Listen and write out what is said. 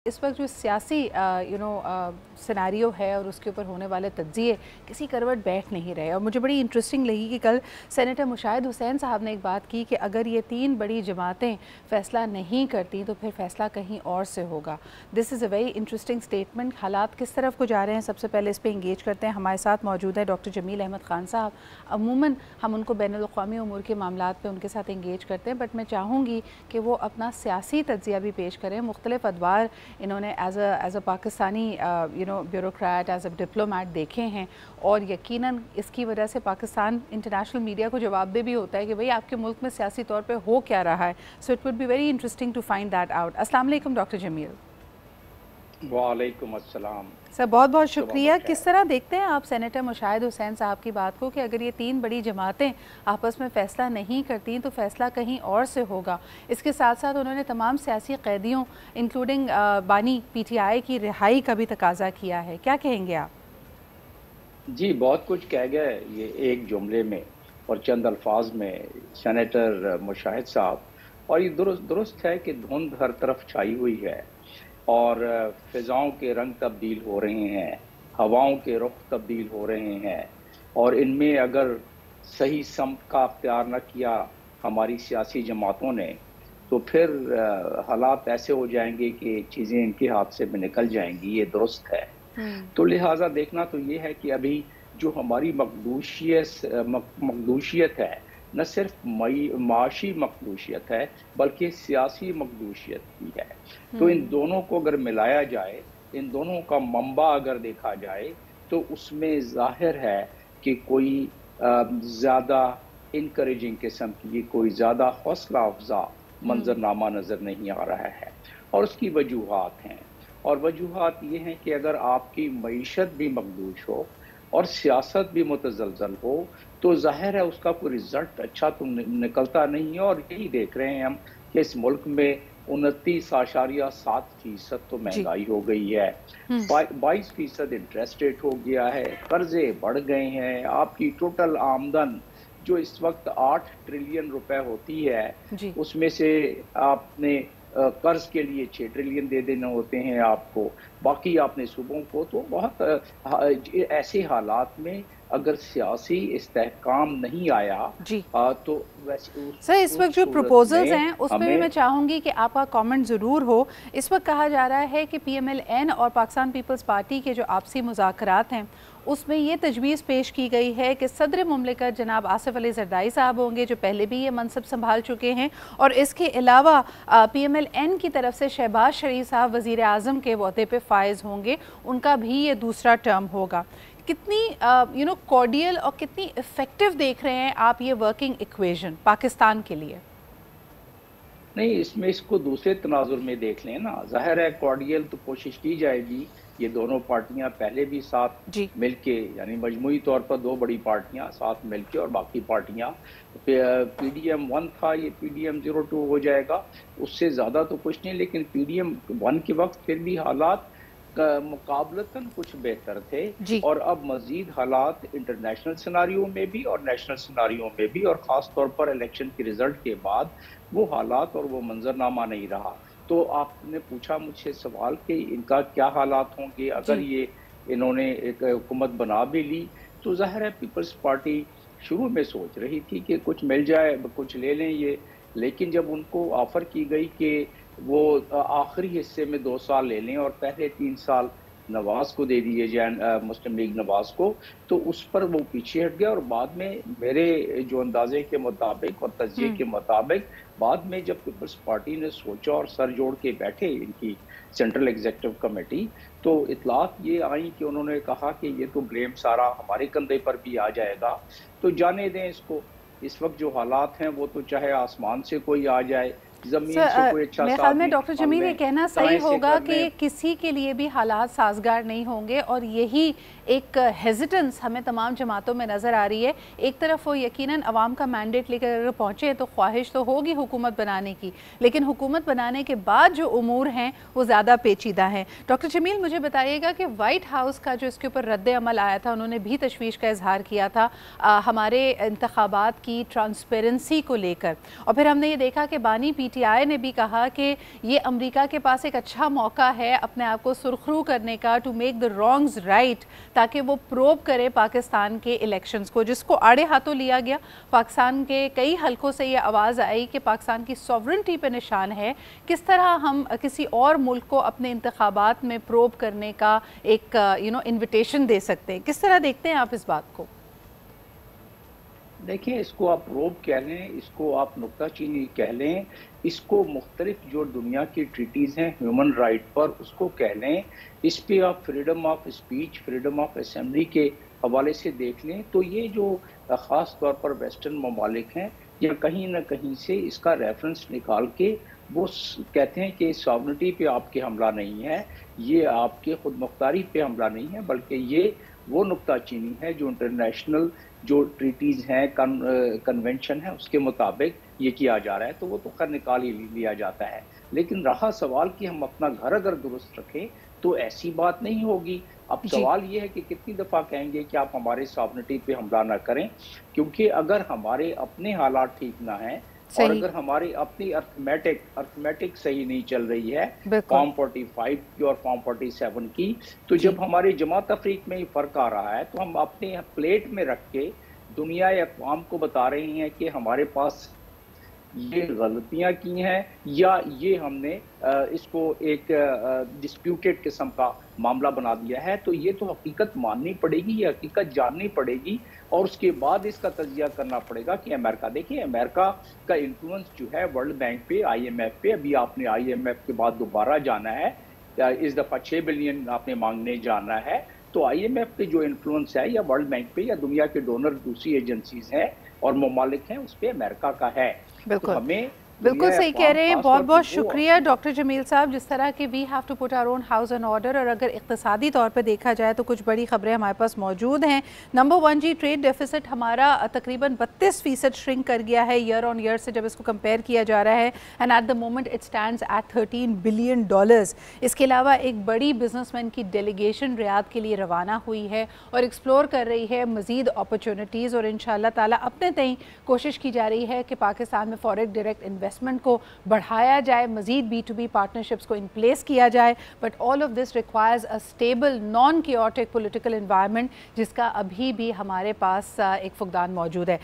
इस वक्त जो सियासी सिनेरियो है और उसके ऊपर होने वाले तज्ज़िये किसी करवट बैठ नहीं रहे। और मुझे बड़ी इंटरेस्टिंग लगी कि कल सेनेटर मुशाहिद हुसैन साहब ने एक बात की कि अगर ये तीन बड़ी जमातें फ़ैसला नहीं करती तो फिर फ़ैसला कहीं और से होगा। This is a very interesting statement. हालात किस तरफ को जा रहे हैं, सबसे पहले इस पर इंगेज करते हैं। हमारे साथ मौजूद है डॉक्टर जमील अहमद ख़ान साहब। अमूमन हम उनको बैनुल-अक़वामी उमूर के मामलात पे उनके साथ इंगेज करते हैं, बट मैं चाहूँगी कि वो अपना सियासी तज्ज़िया भी पेश करें। मुख्तलिफ़ अदवार इन्होंने as a Pakistani bureaucrat, as a diplomat देखे हैं, और यकीनन इसकी वजह से पाकिस्तान इंटरनेशनल मीडिया को जवाबदेह भी होता है कि भाई आपके मुल्क में सियासी तौर पे हो क्या रहा है। So it would be very interesting to find that out. अस्सलाम वालेकुम डॉक्टर जमील। वालेकुम अस्सलाम। सर बहुत बहुत शुक्रिया। किस तरह देखते हैं आप सेनेटर मुशाहिद हुसैन साहब की बात को कि अगर ये तीन बड़ी जमातें आपस में फ़ैसला नहीं करती तो फ़ैसला कहीं और से होगा। इसके साथ साथ उन्होंने तमाम सियासी कैदियों इंक्लूडिंग बानी PTI की रिहाई का भी तकाजा किया है। क्या कहेंगे आप? जी, बहुत कुछ कह गए ये एक जुमले में और चंद अल्फाज में सेनेटर मुशाहिद साहब। और ये दुरुस्त है कि धुंध हर तरफ छाई हुई है और फ़िज़ाओं के रंग तब्दील हो रहे हैं, हवाओं के रुख तब्दील हो रहे हैं, और इनमें अगर सही समत का अख्तियार न किया हमारी सियासी जमातों ने तो फिर हालात ऐसे हो जाएंगे कि चीज़ें इनके हाथ से भी निकल जाएंगी। ये दुरुस्त है। तो लिहाजा देखना तो ये है कि अभी जो हमारी मकदूशियत है, न सिर्फ माशी मकदूशियत है बल्कि सियासी मकदूशियत भी है। तो इन दोनों को अगर मिलाया जाए, इन दोनों का मंबा अगर देखा जाए तो उसमें जाहिर है कि कोई ज़्यादा इनकरेजिंग किस्म की, कोई ज़्यादा हौसला अफजा मंजरनामा नज़र नहीं आ रहा है। और उसकी वजूहात हैं, और वजूहात ये हैं कि अगर आपकी मईशत भी मखदूश हो और सियासत भी मुतज़लज़ल हो तो ज़ाहिर है उसका कोई रिज़ल्ट अच्छा तो निकलता नहीं है। और यही देख रहे हैं हम कि इस मुल्क में 29.7% तो महंगाई हो गई है, 22% इंटरेस्ट रेट हो गया है, कर्जे बढ़ गए हैं। आपकी टोटल आमदन जो इस वक्त 8 ट्रिलियन रुपए होती है, उसमें से आपने कर्ज के लिए 6 ट्रिलियन दे देने होते हैं आपको, बाकी आपने सूबों को। तो बहुत ऐसे हालात में अगर सियासी इस्तेहकाम नहीं आया तो वैसे सर इस वक्त जो प्रपोजल्स हैं उस पर भी मैं चाहूँगी कि आपका कमेंट ज़रूर हो। इस वक्त कहा जा रहा है कि PMLN और पाकिस्तान पीपल्स पार्टी के जो आपसी मुज़ाकरात हैं उसमें ये तजवीज़ पेश की गई है कि सदर मुमलिकत जनाब आसिफ अली ज़रदारी साहब होंगे, जो पहले भी ये मनसब संभाल चुके हैं, और इसके अलावा PMLN की तरफ से शहबाज शरीफ साहब वज़ीर आज़म के ओहदे पे फायज़ होंगे, उनका भी ये दूसरा टर्म होगा। कितनी कॉर्डियल और कितनी इफ़ेक्टिव देख रहे हैं आप ये वर्किंग इक्वेशन पाकिस्तान के लिए? नहीं, इसमें इसको दूसरे तनाजुर में देख लें ना। ज़ाहिर है कॉर्डियल तो कोशिश की जाएगी। ये दोनों पार्टियां पहले भी साथ मिलके, यानी मजमूई तौर पर दो बड़ी पार्टियां साथ मिलके, और बाकी पार्टियां PDM 1 था, ये PDM 02 हो जाएगा। उससे ज़्यादा तो कुछ नहीं, लेकिन PDM 1 के वक्त फिर भी हालात मुकाबलतन कुछ बेहतर थे, और अब मजीद हालात इंटरनेशनल सिनारियों में भी और नेशनल सिनारियों में भी, और ख़ास तौर पर इलेक्शन के रिज़ल्ट के बाद वो हालात और वो मंजरनामा नहीं रहा। तो आपने पूछा मुझसे सवाल कि इनका क्या हालात होंगे अगर ये इन्होंने एक हुकूमत बना भी ली। तो ज़ाहिर है पीपल्स पार्टी शुरू में सोच रही थी कि कुछ मिल जाए, कुछ ले लें ये, लेकिन जब उनको ऑफ़र की गई कि वो आखिरी हिस्से में 2 साल ले लें और पहले 3 साल नवाज को दे दिए जाए, मुस्लिम लीग नवाज को, तो उस पर वो पीछे हट गया। और बाद में मेरे जो अंदाजे के मुताबिक और तज्जिए के मुताबिक बाद में जब पीपल्स पार्टी ने सोचा और सर जोड़ के बैठे इनकी सेंट्रल एग्जीक्यूटिव कमेटी, तो इतलात ये आई कि उन्होंने कहा कि ये तो ब्लेम सारा हमारे कंधे पर भी आ जाएगा, तो जाने दें इसको। इस वक्त जो हालात हैं वो तो चाहे आसमान से कोई आ जाए, ज़मीन से कोई अच्छा, मेरे ख्याल में डॉक्टर जमील ये कहना सही होगा कि किसी के लिए भी हालात साजगार नहीं होंगे, और यही एक हेजिटेंस हमें तमाम जमातों में नज़र आ रही है। एक तरफ वो यकीनन अवाम का मैंडेट लेकर अगर पहुँचे तो ख्वाहिश तो होगी हुकूमत बनाने की, लेकिन हुकूमत बनाने के बाद जो उमूर हैं वो ज़्यादा पेचीदा हैं। डॉक्टर जमील मुझे बताइएगा कि वाइट हाउस का जो इसके ऊपर रद्द अमल आया था, उन्होंने भी तशवीश का इजहार किया था हमारे इंतखाबात की ट्रांसपेरेंसी को लेकर, और फिर हमने ये देखा कि बानी ٹی آئی نے بھی کہا کہ یہ امریکہ کے پاس ایک اچھا موقع ہے اپنے آپ کو سرخرو کرنے کا، to make the wrongs right, تاکہ وہ پروب کرے پاکستان کے الیکشنز کو، جس کو آڑے ہاتھوں لیا گیا۔ پاکستان کے کئی حلقوں سے یہ آواز آئی کہ پاکستان کی سوورنٹی پہ نشان ہے، کس طرح ہم کسی اور ملک کو اپنے انتخابات میں پروب کرنے کا ایک انویٹیشن دے سکتے ہیں۔ کس طرح دیکھتے ہیں آپ اس بات کو؟ دیکھیں، اس کو آپ روب کہہ لیں، اس کو آپ نکتہ چینی کہہ لیں، اس کو مختلف جو دنیا کی ٹریٹیز ہیں ہیومن رائٹ پر اس کو کہہ لیں، اس پہ آپ freedom of speech, freedom of assembly کے حوالے سے دیکھ لیں، تو یہ جو خاص طور پر ویسٹرن ممالک ہیں یا کہیں نہ کہیں سے اس کا ریفرنس نکال کے وہ کہتے ہیں کہ ساورنٹی پہ آپ کے حملہ نہیں ہے، یہ آپ کے خود مختاری پہ حملہ نہیں ہے، بلکہ یہ وہ نکتہ چینی ہے جو انٹرنیشنل جو ٹریٹیز ہیں، کنونشن ہے، اس کے مطابق یہ کیا جا رہا ہے، تو وہ تو خیر نکال ہی لیا جاتا ہے۔ لیکن رہا سوال کہ ہم اپنا گھر اگر درست رکھیں تو ایسی بات نہیں ہوگی۔ اب سوال یہ ہے کہ کتنی دفعہ کہیں گے کہ آپ ہمارے ساورنٹی پہ حملہ نہ کریں، کیونکہ اگر ہمارے اپنے حالات ٹھیک نہ ہیں اور اگر ہماری اپنی ارتھمیٹک صحیح نہیں چل رہی ہے، فارم 45 کی اور فارم 47 کی، تو جب ہماری جماعت تفریق میں ہی فرق آ رہا ہے تو ہم اپنے پلیٹ میں رکھ کے دنیا یا اقوام کو بتا رہے ہیں کہ ہمارے پاس یہ غلطیاں کی ہیں یا یہ ہم نے اس کو ایک ڈسپیوٹڈ قسم کا معاملہ بنا دیا ہے، تو یہ تو حقیقت ماننی پڑے گی، یہ حقیقت جاننی پڑے گی، اور اس کے بعد اس کا تجزیہ کرنا پڑے گا کہ امریکہ، دیکھیں امریکہ کا انفلوئنس جو ہے ورلڈ بینک پہ، آئی ایم ایف پہ، ابھی آپ نے آئی ایم ایف کے بعد دوبارہ جانا ہے، اس دفعہ 6 بلین آپ نے مانگنے جانا ہے، تو آئی ایم ایف پہ جو انفلوئنس ہے یا ورلڈ بینک پہ یا دنیا کے ڈونر دوسری ایجنسیز ہیں اور ممالک ہیں، اس پہ امریکہ کا ہے۔ تو ہمیں بالکل صحیح کہہ رہے ہیں، بہت بہت شکریہ ڈاکٹر جمیل صاحب، جس طرح کہ we have to put our own house in order, اور اگر اقتصادی طور پہ دیکھا جائے تو کچھ بڑی خبریں ہمارے پاس موجود ہیں۔ نمبر 1 جی، ٹریڈ ڈیفیسٹ ہمارا تقریباً 32% شرنک کر گیا ہے ایئر آن ایئر سے، جب اس کو کمپیئر کیا جا رہا ہے، and at the moment it stands at $13 billion. اس کے علاوہ ایک بڑی بزنس مین کی ڈیلیگیشن ریاض کے لیے روانہ ہوئی ہے اور ایکسپلور کر رہی ہے مزید اپرچونٹیز، اور انشاءاللہ تعالیٰ اپنے تئیں کوشش کی جا رہی ہے کہ پاکستان میں فوریکس ڈائریکٹ انویسٹمنٹ کو بڑھایا جائے، مزید B2B پارٹنرشپس کو ان پلیس کیا جائے، but all of this requires a stable naan chaotic political environment, جس کا ابھی بھی ہمارے پاس ایک فقدان موجود ہے۔